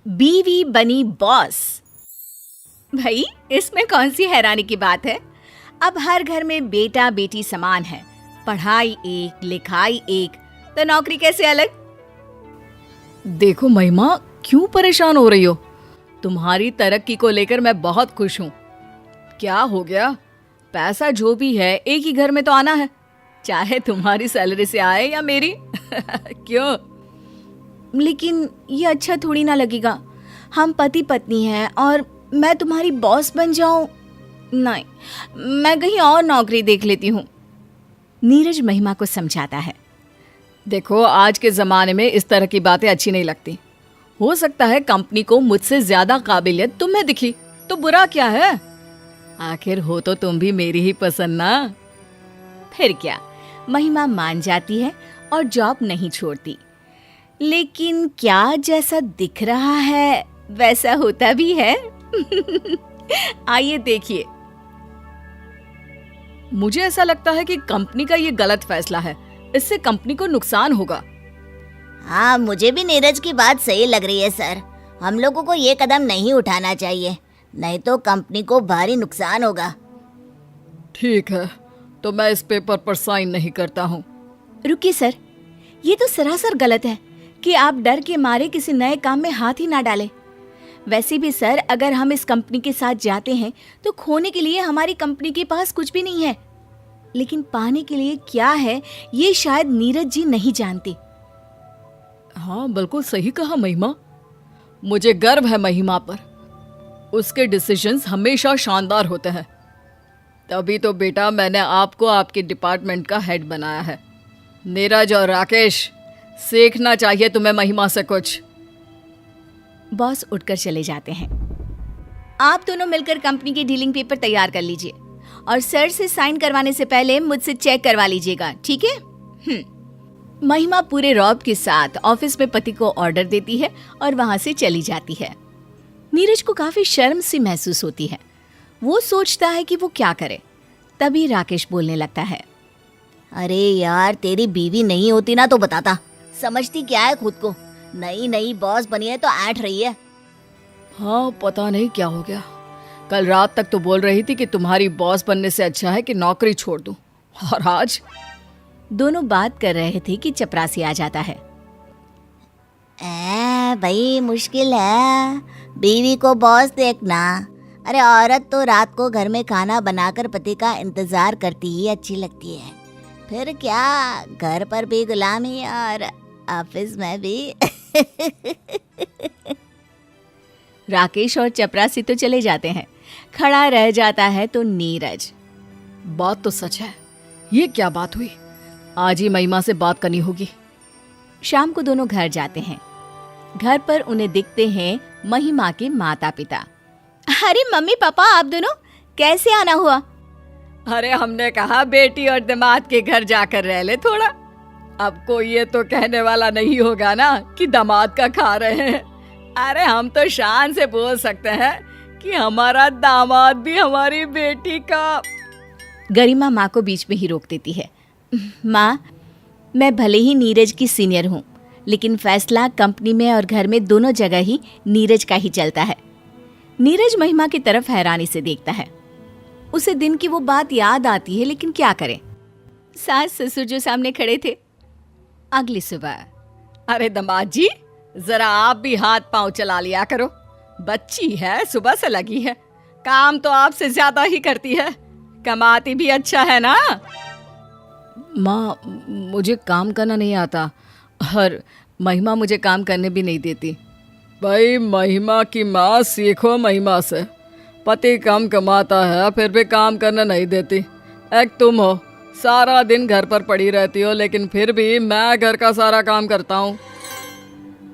बीवी बनी बॉस। भाई इसमें कौन सी हैरानी की बात है। अब हर घर में बेटा बेटी समान है, पढ़ाई एक लिखाई एक, तो नौकरी कैसे अलग। देखो महिमा, क्यों परेशान हो रही हो? तुम्हारी तरक्की को लेकर मैं बहुत खुश हूँ। क्या हो गया? पैसा जो भी है एक ही घर में तो आना है, चाहे तुम्हारी सैलरी से आए या मेरी। क्यों? लेकिन ये अच्छा थोड़ी ना लगेगा। हम पति पत्नी हैं और मैं तुम्हारी बॉस बन जाऊं? नहीं, मैं कहीं और नौकरी देख लेती हूँ। नीरज महिमा को समझाता है। देखो, आज के ज़माने में इस तरह की बातें अच्छी नहीं लगती। हो सकता है कंपनी को मुझसे ज़्यादा काबिलियत तुम्हें दिखी, तो बुरा क्या है? आखिर हो तो तुम भी मेरी ही पसंद ना। फिर क्या, महिमा मान जाती है और जॉब नहीं छोड़ती। लेकिन क्या जैसा दिख रहा है वैसा होता भी है? आइए देखिए। मुझे ऐसा लगता है कि कंपनी का ये गलत फैसला है, इससे कंपनी को नुकसान होगा। हाँ, मुझे भी नीरज की बात सही लग रही है सर। हम लोगों को ये कदम नहीं उठाना चाहिए, नहीं तो कंपनी को भारी नुकसान होगा। ठीक है, तो मैं इस पेपर पर साइन नहीं करता हूँ। रुकिए सर, ये तो सरासर गलत है कि आप डर के मारे किसी नए काम में हाथ ही ना डालें। वैसे भी सर, अगर हम इस कंपनी के साथ जाते हैं तो खोने के लिए हमारी कंपनी के पास कुछ भी नहीं है, लेकिन पाने के लिए क्या है ये शायद नीरज जी नहीं जानते। हाँ, बिल्कुल सही कहा महिमा। मुझे गर्व है महिमा पर, उसके डिसीजंस हमेशा शानदार होते हैं। तभी तो बेटा मैंने आपको आपके डिपार्टमेंट का हेड बनाया है। नीरज और राकेश, सीखना चाहिए तुम्हें महिमा से कुछ। बॉस उठकर चले जाते हैं। आप दोनों मिलकर कंपनी के डीलिंग पेपर तैयार कर लीजिए और सर से साइन करवाने से पहले मुझसे चेक करवा लीजिएगा, ठीक है? महिमा पूरे रौब के साथ ऑफिस में पति को ऑर्डर देती है और वहां से चली जाती है। नीरज को काफी शर्म सी महसूस होती है। वो सोचता है कि वो क्या करे। तभी राकेश बोलने लगता है। अरे यार, तेरी बीवी नहीं होती ना तो बताता। समझती क्या है खुद को, नई नई बॉस बनी है तो ऐंठ रही है। हाँ, पता नहीं क्या हो गया। कल रात तक तो बोल रही थी कि तुम्हारी बॉस बनने से अच्छा है कि नौकरी छोड़ दूं, और आज? दोनों बात कर रहे थे कि चपरासी आ जाता है। भाई मुश्किल है, बीवी को बॉस देखना। अरे औरत तो रात को घर में खाना बनाकर पति का इंतजार करती ही अच्छी लगती है, फिर क्या घर पर भी गुलामी और ऑफिस में भी। राकेश और चपरासी तो चले जाते हैं। खड़ा रह जाता है तो नीरज। बात तो सच है, ये क्या बात हुई? आज ही महिमा से बात करनी होगी। शाम को दोनों घर जाते हैं। घर पर उन्हें दिखते हैं महिमा के माता पिता। अरे मम्मी पापा, आप दोनों कैसे आना हुआ? अरे हमने कहा बेटी और दामाद के घर जाकर रह ले थोड़ा। अब कोई ये तो कहने वाला नहीं होगा ना कि दामाद का खा रहे हैं। अरे हम तो शान से बोल सकते हैं कि हमारा दामाद भी हमारी बेटी का। गरिमा माँ को बीच में ही रोक देती है। माँ, मैं भले ही नीरज की सीनियर हूँ, लेकिन फैसला कंपनी में और घर में दोनों जगह ही नीरज का ही चलता है। नीरज महिमा की तरफ हैरानी से देखता है। उसे दिन की वो बात याद आती है, लेकिन क्या करे, सास ससुर जो सामने खड़े थे। अगली सुबह। अरे दामाद जी, जरा आप भी हाथ पांव चला लिया करो। बच्ची है, सुबह से लगी है, काम तो आपसे ज्यादा ही करती है, कमाती भी अच्छा है ना। माँ, मुझे काम करना नहीं आता और महिमा मुझे काम करने भी नहीं देती। भाई महिमा की माँ, सीखो महिमा से। पति कम कमाता है फिर भी काम करना नहीं देती। एक तुम हो, सारा दिन घर पर पड़ी रहती हो, लेकिन फिर भी मैं घर का सारा काम करता हूँ।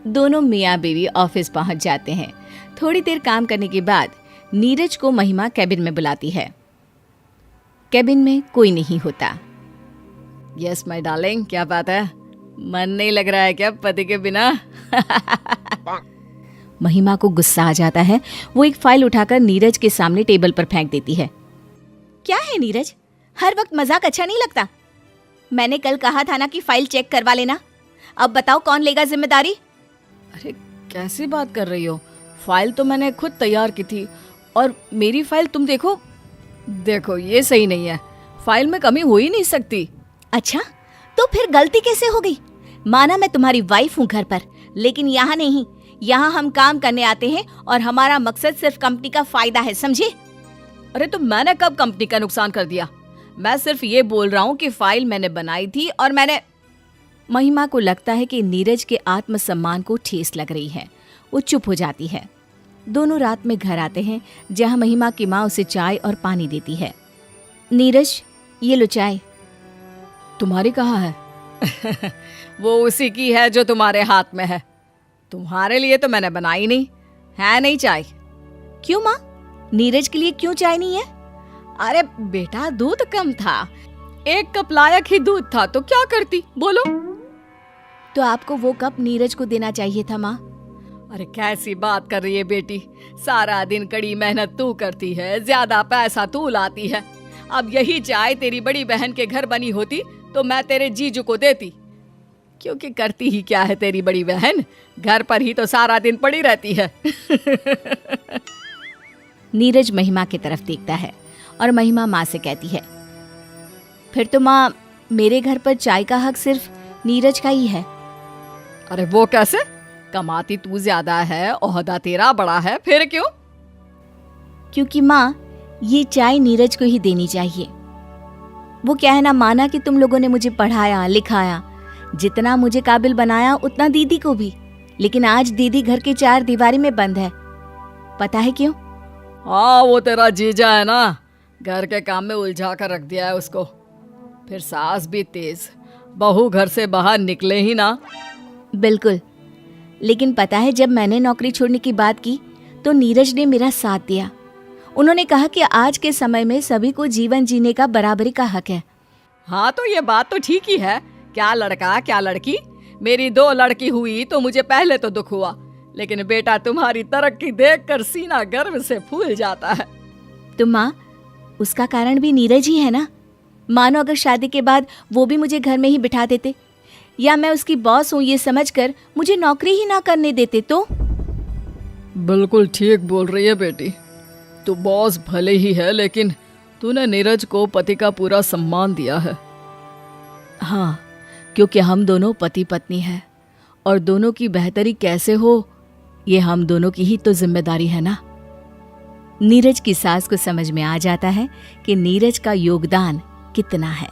दोनों मियाँ बीवी ऑफिस पहुंच जाते हैं। थोड़ी देर काम करने के बाद नीरज को महिमा कैबिन में बुलाती है। कैबिन में कोई नहीं होता। यस माय डार्लिंग, क्या बात है? मन नहीं लग रहा है क्या पति के बिना? महिमा को गुस्सा आ जाता है। वो एक फाइल उठाकर नीरज के सामने टेबल पर फेंक देती है। क्या है नीरज, हर वक्त मजाक अच्छा नहीं लगता। मैंने कल कहा था ना कि फाइल चेक करवा लेना। अब बताओ कौन लेगा जिम्मेदारी? अरे कैसी बात कर रही हो? फाइल तो मैंने खुद तैयार की थी और मेरी फाइल तुम देखो। देखो ये सही नहीं है, फाइल में कमी हो ही नहीं सकती। अच्छा, तो फिर गलती कैसे हो गई? माना मैं तुम्हारी वाइफ हूँ घर पर, लेकिन यहाँ नहीं। यहाँ हम काम करने आते हैं और हमारा मकसद सिर्फ कंपनी का फायदा है, समझे? अरे तो मैंने कब कंपनी का नुकसान कर दिया? मैं सिर्फ ये बोल रहा हूँ कि फाइल मैंने बनाई थी और मैंने। महिमा को लगता है कि नीरज के आत्मसम्मान को ठेस लग रही है। वो चुप हो जाती है। दोनों रात में घर आते हैं, जहाँ महिमा की माँ उसे चाय और पानी देती है। नीरज, ये लो चाय। तुम्हारी कहाँ है? वो उसी की है जो तुम्हारे हाथ में है। तुम्हारे लिए तो मैंने बनाई नहीं है, नहीं चाय। क्यों माँ? नीरज के लिए क्यों चाय नहीं है? अरे बेटा, दूध कम था, 1 कप लायक ही दूध था, तो क्या करती बोलो? तो आपको वो कप नीरज को देना चाहिए था माँ। अरे कैसी बात कर रही है बेटी, सारा दिन कड़ी मेहनत तू करती है, ज्यादा पैसा तू लाती है। अब यही चाय तेरी बड़ी बहन के घर बनी होती तो मैं तेरे जीजू को देती, क्योंकि करती ही क्या है तेरी बड़ी बहन, घर पर ही तो सारा दिन पड़ी रहती है। नीरज महिमा की तरफ देखता है और महिमा माँ से कहती है, फिर तो माँ, मेरे घर पर चाय का हक सिर्फ नीरज का ही है। अरे वो कैसे? कमाती तू ज्यादा है, ओहदा तेरा बड़ा है, फिर क्यों? क्योंकि माँ, ये चाय नीरज को ही देनी चाहिए। वो कहना माना कि तुम लोगों ने मुझे पढ़ाया लिखाया, जितना मुझे काबिल बनाया उतना दीदी को भी, लेकिन आज दीदी घर के 4 दीवारी में बंद है। पता है क्यों? हाँ, वो तेरा जीजा है ना, घर के काम में उलझा कर रख दिया है उसको। फिर सास भी तेज, बहू घर से बाहर निकले ही ना। बिल्कुल, लेकिन पता है जब मैंने नौकरी छोड़ने की बात की तो नीरज ने मेरा साथ दिया। उन्होंने कहा कि आज के समय में सभी को जीवन जीने का बराबरी का हक है। हाँ, तो ये बात तो ठीक ही है, क्या लड़का क्या लड़की। मेरी 2 लड़की हुई तो मुझे पहले तो दुख हुआ, लेकिन बेटा तुम्हारी तरक्की देखकर सीना गर्व से फूल जाता है। तो माँ, उसका कारण भी नीरज ही है ना। मानो अगर शादी के बाद वो भी मुझे घर में ही बिठा देते, या मैं उसकी बॉस हूँ ये समझकर मुझे नौकरी ही ना करने देते तो। बिल्कुल ठीक बोल रही है बेटी, तू बॉस भले ही है, लेकिन तूने नीरज को पति का पूरा सम्मान दिया है। हाँ, क्योंकि हम दोनों पति पत्नी हैं और दोनों की बेहतरी कैसे हो ये हम दोनों की ही तो जिम्मेदारी है ना। नीरज की सास को समझ में आ जाता है कि नीरज का योगदान कितना है।